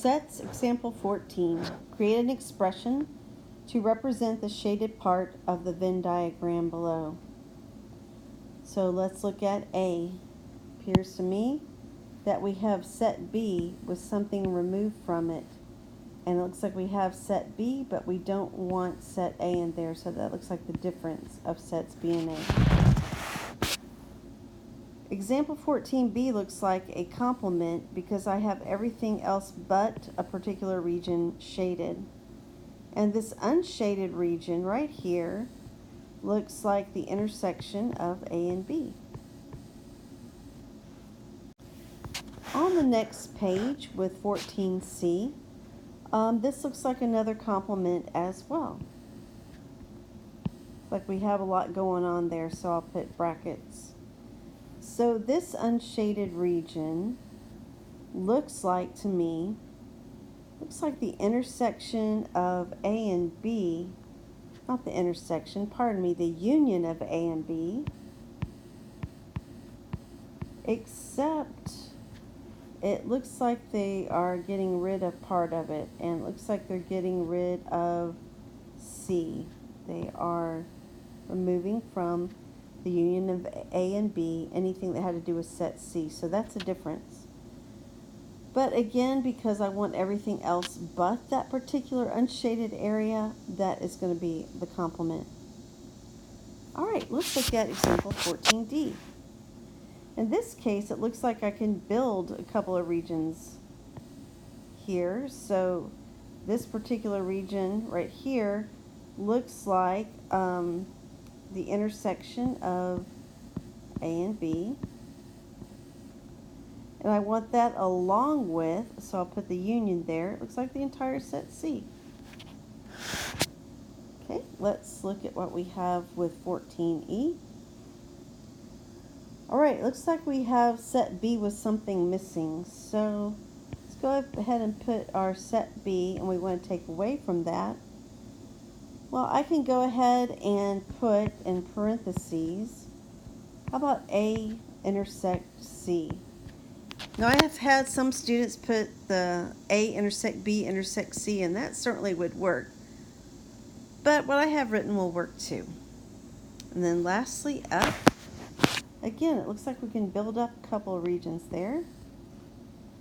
Sets example 14. Create an expression to represent the shaded part of the Venn diagram below. So let's look at A. Appears to me that we have set B with something removed from it. And it looks like we have set B, but we don't want set A in there, so that looks like the difference of sets B and A. Example 14b looks like a complement because I have everything else but a particular region shaded. And this unshaded region right here looks like the intersection of A and B. On the next page with 14c, this looks like another complement as well. Like we have a lot going on there, so I'll put brackets. So this unshaded region looks like to me, looks like the intersection of A and B, not the intersection, pardon me, the union of A and B, except it looks like they are getting rid of part of it, and it looks like they're getting rid of C. They are removing from the union of A and B anything that had to do with set C. So that's a difference. But again, because I want everything else but that particular unshaded area, that is going to be the complement. All right, let's look at example 14D. In this case, it looks like I can build a couple of regions here. So this particular region right here looks like the intersection of A and B. And I want that along with, so I'll put the union there. It looks like the entire set C. Okay, let's look at what we have with 14E. All right, looks like we have set B with something missing. So let's go ahead and put our set B, and we want to take away from that. Well, I can go ahead and put in parentheses, how about A intersect C? Now, I have had some students put the A intersect B intersect C, and that certainly would work. But what I have written will work too. And then lastly, up. Again, it looks like we can build up a couple of regions there.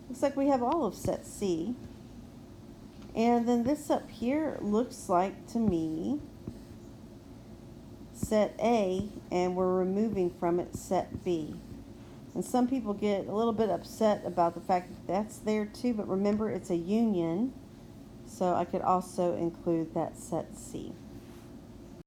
Looks like we have all of set C. And then this up here looks like to me set A, and we're removing from it set B. And some people get a little bit upset about the fact that that's there too, but remember it's a union, so I could also include that set C.